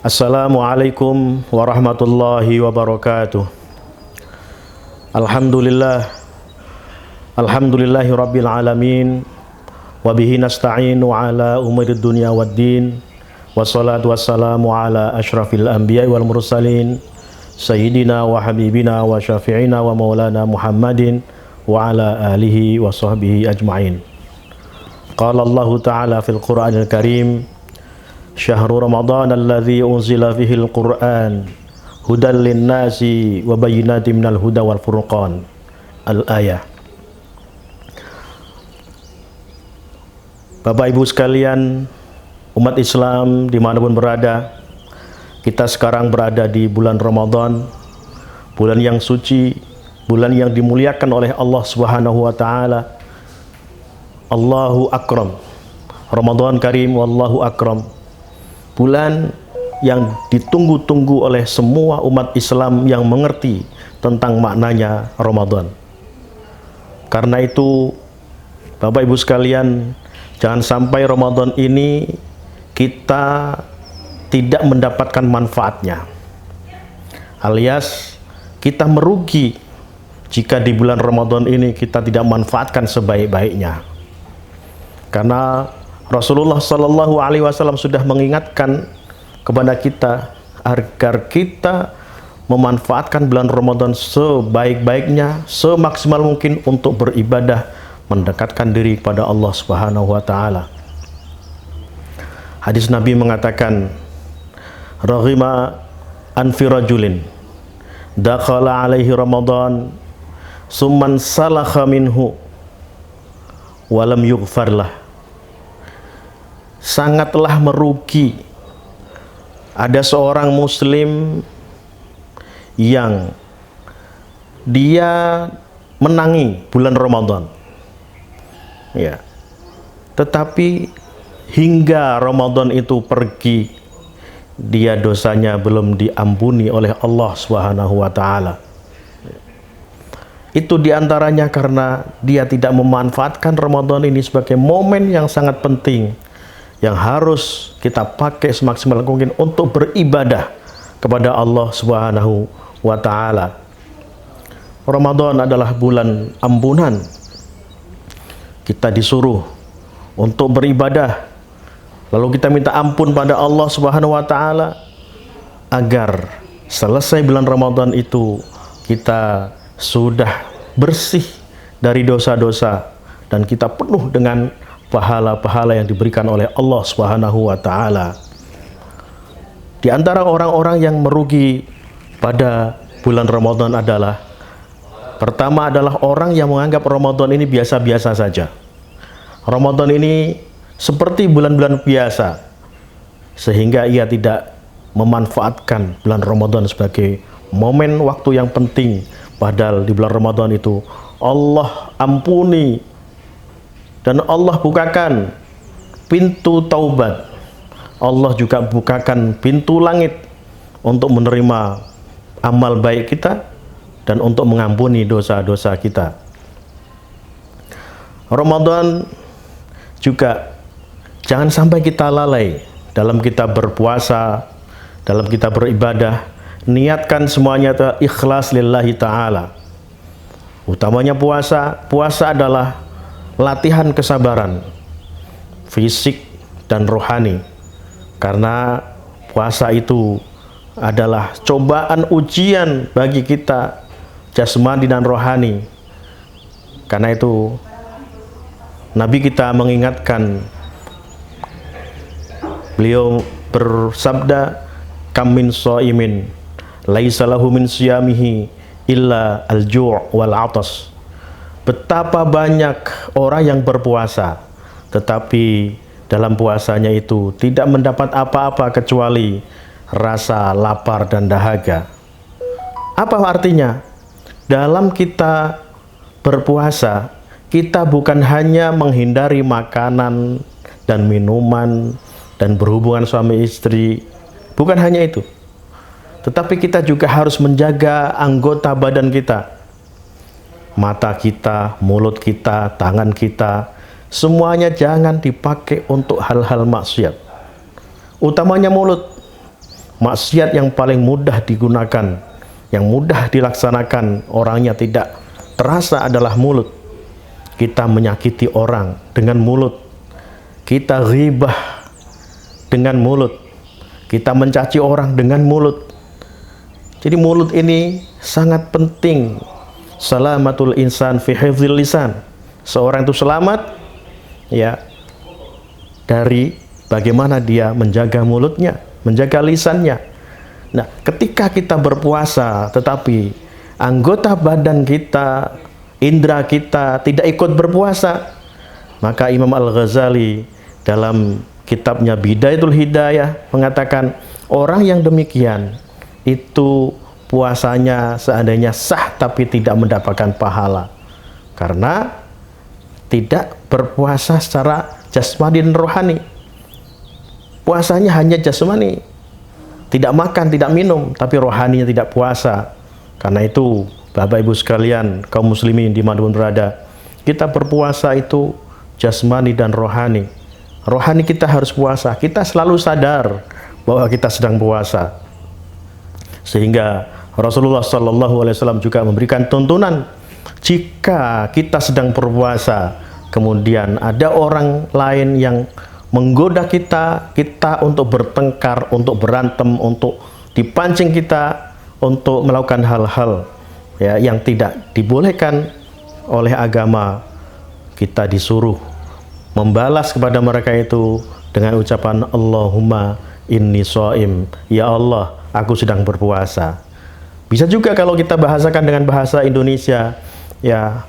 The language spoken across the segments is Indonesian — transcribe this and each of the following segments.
Assalamualaikum warahmatullahi wabarakatuh. Alhamdulillahi rabbil alamin. Wabihi nasta'inu ala umurid dunya waddin. Wassalatu wassalamu ala ashrafil anbiya wal mursalin. Sayyidina wa habibina wa syafi'ina wa maulana Muhammadin wa ala alihi wa sahbihi ajma'in. Qala Allah ta'ala fil Qur'anil Karim, Syahrul Ramadan alladzi unzila fihil Qur'an hudan linnasi wa bayyinatin minal huda wal furqan. Al-ayah. Bapak Ibu sekalian, umat Islam dimanapun berada, kita sekarang berada di bulan Ramadan, bulan yang suci, bulan yang dimuliakan oleh Allah Subhanahu wa Ta'ala. Allahu Akram, Ramadan Karim, Wallahu Akram. Bulan yang ditunggu-tunggu oleh semua umat Islam yang mengerti tentang maknanya Ramadan. Karena itu, Bapak Ibu sekalian, jangan sampai Ramadan ini kita tidak mendapatkan manfaatnya, alias kita merugi jika di bulan Ramadan ini kita tidak manfaatkan sebaik-baiknya. Karena Rasulullah Shallallahu Alaihi Wasallam sudah mengingatkan kepada kita agar kita memanfaatkan bulan Ramadan sebaik-baiknya, semaksimal mungkin untuk beribadah, mendekatkan diri kepada Allah Subhanahu wa Ta'ala. Hadis Nabi mengatakan, Raghima anfi rajulin dakhala alaihi Ramadan summan salakha minhu walam yughfar lah. Sangatlah merugi ada seorang muslim yang dia menangi bulan Ramadan, ya, tetapi hingga Ramadan itu pergi, dia dosanya belum diampuni oleh Allah Subhanahu wa Ta'ala. Itu diantaranya karena dia tidak memanfaatkan Ramadan ini sebagai momen yang sangat penting yang harus kita pakai semaksimal mungkin untuk beribadah kepada Allah Subhanahu wa Ta'ala. Ramadan adalah bulan ampunan. Kita disuruh untuk beribadah, lalu kita minta ampun pada Allah Subhanahu wa Ta'ala agar selesai bulan Ramadan itu kita sudah bersih dari dosa-dosa dan kita penuh dengan pahala-pahala yang diberikan oleh Allah Subhanahu wa Ta'ala. Di antara orang-orang yang merugi pada bulan Ramadan adalah, pertama adalah orang yang menganggap Ramadan ini biasa-biasa saja. Ramadan ini seperti bulan-bulan biasa, sehingga ia tidak memanfaatkan bulan Ramadan sebagai momen waktu yang penting. Padahal di bulan Ramadan itu Allah ampuni dan Allah bukakan pintu taubat. Allah juga bukakan pintu langit untuk menerima amal baik kita dan untuk mengampuni dosa-dosa kita. Ramadan juga jangan sampai kita lalai dalam kita berpuasa, dalam kita beribadah. Niatkan semuanya ikhlas lillahi ta'ala. Utamanya puasa. Puasa adalah latihan kesabaran fisik dan rohani, karena puasa itu adalah cobaan ujian bagi kita jasmani dan rohani. Karena itu Nabi kita mengingatkan, beliau bersabda, kam min shaimin laisa lahu min siyamihi illa al-ju' wal 'atas. Betapa banyak orang yang berpuasa tetapi dalam puasanya itu tidak mendapat apa-apa kecuali rasa lapar dan dahaga. Apa artinya? Dalam kita berpuasa, kita bukan hanya menghindari makanan dan minuman dan berhubungan suami istri, bukan hanya itu, tetapi kita juga harus menjaga anggota badan kita, mata kita, mulut kita, tangan kita, semuanya jangan dipakai untuk hal-hal maksiat. Utamanya mulut. maksiat yang paling mudah digunakan, yang mudah dilaksanakan, orangnya tidak terasa adalah mulut. Kita menyakiti orang dengan mulut, kita ghibah dengan mulut, kita mencaci orang dengan mulut. Jadi mulut ini sangat penting. Salamatul insan fi hifdzil lisan. Seorang itu selamat ya dari bagaimana dia menjaga mulutnya, menjaga lisannya. Nah, ketika kita berpuasa tetapi anggota badan kita, indera kita tidak ikut berpuasa, maka Imam Al-Ghazali dalam kitabnya Bidayatul Hidayah mengatakan orang yang demikian itu puasanya seandainya sah tapi tidak mendapatkan pahala, karena tidak berpuasa secara jasmani dan rohani. Puasanya hanya jasmani, tidak makan, tidak minum, tapi rohaninya tidak puasa. Karena itu Bapak Ibu sekalian, kaum muslimin dimanapun berada, kita berpuasa itu jasmani dan rohani. Rohani kita harus puasa, kita selalu sadar bahwa kita sedang puasa. Sehingga Rasulullah SAW juga memberikan tuntunan, jika kita sedang berpuasa, kemudian ada orang lain yang menggoda kita untuk bertengkar, untuk berantem, untuk dipancing kita untuk melakukan hal-hal ya yang tidak dibolehkan oleh agama, kita disuruh membalas kepada mereka itu dengan ucapan Allahumma inni shaim, ya Allah, aku sedang berpuasa. Bisa juga kalau kita bahasakan dengan bahasa Indonesia, ya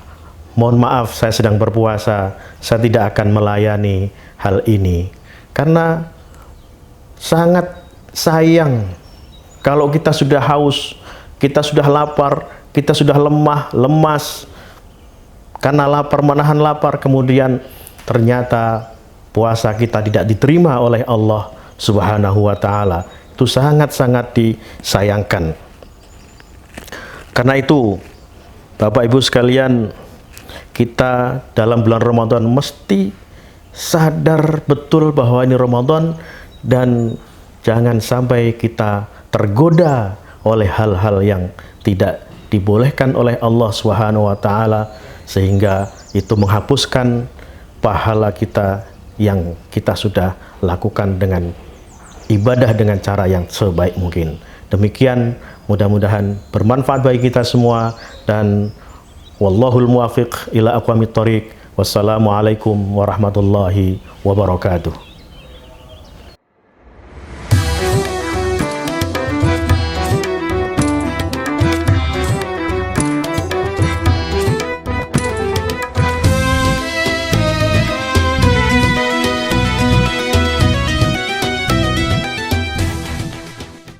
mohon maaf saya sedang berpuasa, saya tidak akan melayani hal ini. Karena sangat sayang kalau kita sudah haus, kita sudah lapar, kita sudah lemah, lemas, karena lapar, menahan lapar, kemudian ternyata puasa kita tidak diterima oleh Allah Subhanahu wa Ta'ala. Itu sangat-sangat disayangkan. Karena itu Bapak Ibu sekalian, kita dalam bulan Ramadan mesti sadar betul bahwa ini Ramadan, dan jangan sampai kita tergoda oleh hal-hal yang tidak dibolehkan oleh Allah Subhanahu wa Ta'ala, sehingga itu menghapuskan pahala kita yang kita sudah lakukan dengan ibadah dengan cara yang sebaik mungkin. Demikian, mudah-mudahan bermanfaat bagi kita semua, dan wallahul muwafiq ila aqwamit thoriq. Wassalamualaikum warahmatullahi wabarakatuh.